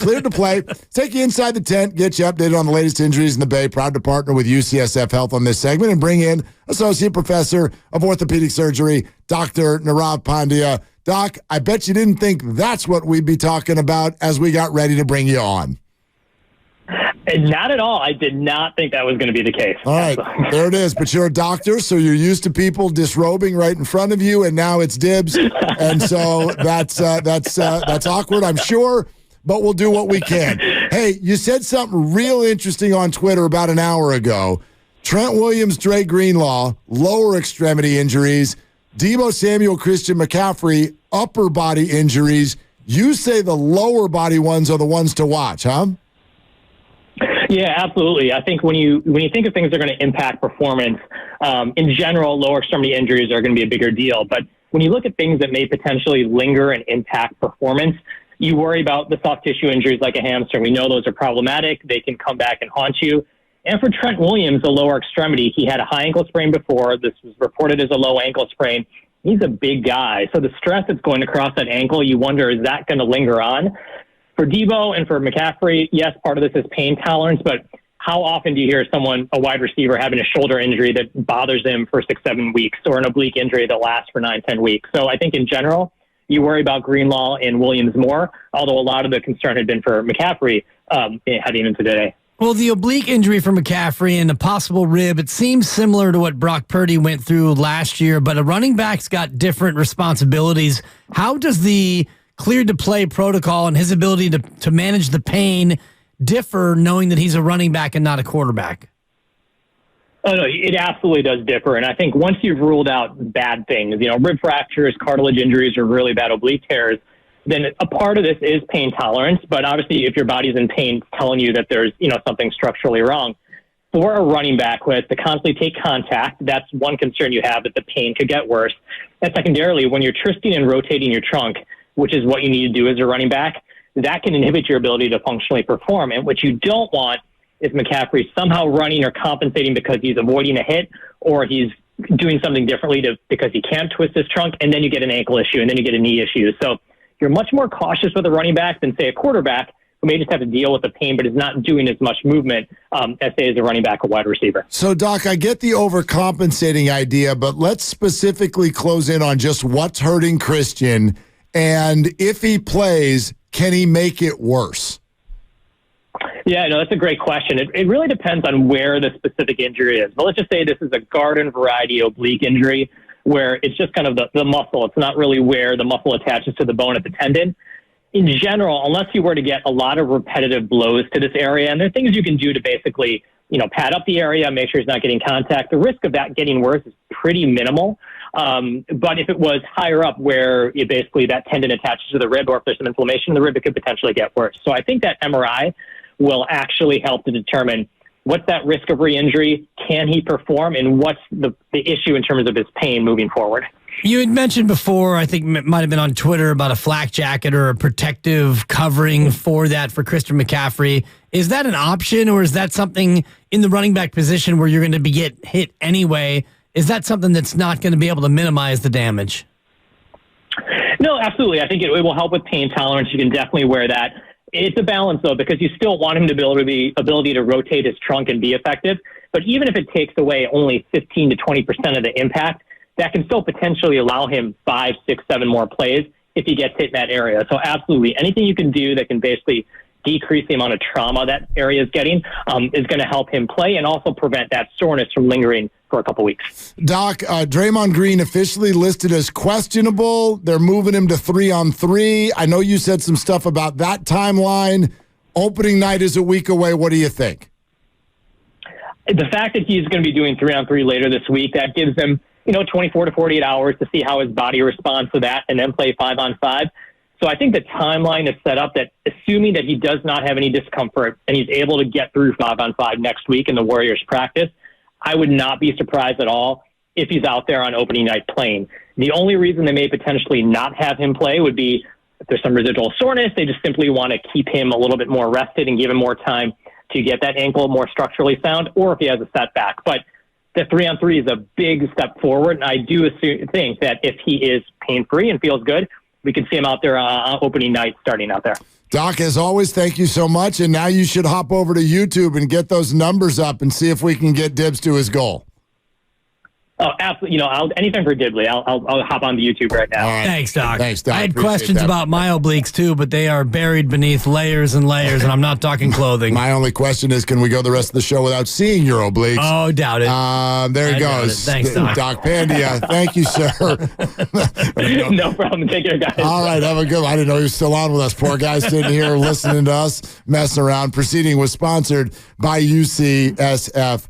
cleared to play. Take you inside the tent, get you updated on the latest injuries in the Bay. Proud to partner with UCSF Health on this segment and bring in Associate Professor of Orthopedic Surgery, Dr. Nirav Pandya. Doc, I bet you didn't think that's what we'd be talking about as we got ready to bring you on. Not at all. I did not think that was going to be the case. All right, there it is. But you're a doctor, so you're used to people disrobing right in front of you, and now it's dibs. And so that's awkward, I'm sure, but we'll do what we can. Hey, you said something real interesting on Twitter about an hour ago. Trent Williams, Dre Greenlaw, lower extremity injuries. Deebo Samuel, Christian McCaffrey, upper body injuries. You say the lower body ones are the ones to watch, huh? Yeah, absolutely. I think when you think of things that are going to impact performance, in general, lower extremity injuries are going to be a bigger deal. But when you look at things that may potentially linger and impact performance, you worry about the soft tissue injuries like a hamstring. We know those are problematic. They can come back and haunt you. And for Trent Williams, the lower extremity, he had a high ankle sprain before. This was reported as a low ankle sprain. He's a big guy. So the stress that's going across that ankle, you wonder, is that going to linger on? For Deebo and for McCaffrey, yes, part of this is pain tolerance, but how often do you hear a wide receiver, having a shoulder injury that bothers them for 6-7 weeks, or an oblique injury that lasts for 9-10 weeks? So I think in general, you worry about Greenlaw and Williams more, although a lot of the concern had been for McCaffrey heading into today. Well, the oblique injury for McCaffrey and a possible rib, it seems similar to what Brock Purdy went through last year, but a running back's got different responsibilities. How does the cleared to play protocol and his ability to manage the pain differ, knowing that he's a running back and not a quarterback? Oh, no, it absolutely does differ. And I think once you've ruled out bad things, rib fractures, cartilage injuries, or really bad oblique tears, then a part of this is pain tolerance. But obviously, if your body's in pain, it's telling you that there's, something structurally wrong. For a running back who has to constantly take contact, that's one concern you have, that the pain could get worse. And secondarily, when you're twisting and rotating your trunk, which is what you need to do as a running back, that can inhibit your ability to functionally perform. And what you don't want is McCaffrey somehow running or compensating because he's avoiding a hit, or he's doing something differently because he can't twist his trunk, and then you get an ankle issue, and then you get a knee issue. So you're much more cautious with a running back than, say, a quarterback who may just have to deal with the pain but is not doing as much movement as, say, as a running back or wide receiver. So, Doc, I get the overcompensating idea, but let's specifically close in on just what's hurting Christian. And if he plays, can he make it worse? Yeah, no, that's a great question. It really depends on where the specific injury is. But let's just say this is a garden variety oblique injury where it's just kind of the muscle. It's not really where the muscle attaches to the bone at the tendon. In general, unless you were to get a lot of repetitive blows to this area, and there are things you can do to basically, pad up the area, make sure he's not getting contact, the risk of that getting worse is pretty minimal. But if it was higher up where basically that tendon attaches to the rib, or if there's some inflammation in the rib, it could potentially get worse. So I think that MRI will actually help to determine what's that risk of re-injury, can he perform, and what's the issue in terms of his pain moving forward. You had mentioned before, I think it might have been on Twitter, about a flak jacket or a protective covering for Christian McCaffrey. Is that an option, or is that something in the running back position where you're going to get hit anyway? Is that something that's not going to be able to minimize the damage? No, absolutely. I think it will help with pain tolerance. You can definitely wear that. It's a balance, though, because you still want him to be able to the ability to rotate his trunk and be effective. But even if it takes away only 15 to 20% of the impact, that can still potentially allow him 5, 6, 7 more plays if he gets hit in that area. So absolutely, anything you can do that can basically decrease the amount of trauma that area is getting is going to help him play and also prevent that soreness from lingering for a couple weeks. Doc, Draymond Green officially listed as questionable. They're moving him to 3-on-3. I know you said some stuff about that timeline. Opening night is a week away. What do you think? The fact that he's going to be doing 3-on-3 later this week, that gives him 24 to 48 hours to see how his body responds to that and then play 5-on-5. So I think the timeline is set up that, assuming that he does not have any discomfort and he's able to get through 5-on-5 next week in the Warriors practice, I would not be surprised at all if he's out there on opening night playing. The only reason they may potentially not have him play would be if there's some residual soreness. They just simply want to keep him a little bit more rested and give him more time to get that ankle more structurally sound, or if he has a setback. But the 3-on-3 is a big step forward, and I do think that if he is pain-free and feels good, we can see him out there on opening night starting out there. Doc, as always, thank you so much. And now you should hop over to YouTube and get those numbers up and see if we can get Dibs to his goal. Oh, absolutely. Anything for Dibley. I'll hop on the YouTube right now. Right. Thanks, Doc. Thanks, Doc. I had Appreciate questions that. about my obliques, too, but they are buried beneath layers and layers, and I'm not talking clothing. My only question is, can we go the rest of the show without seeing your obliques? Oh, doubt it. There he I doubt goes. it. Thanks, Doc. Doc Pandya. Thank you, sir. No problem. Take care, guys. All right, have a good one. I didn't know he was still on with us. Poor guy sitting here listening to us, messing around. Proceeding was sponsored by UCSF.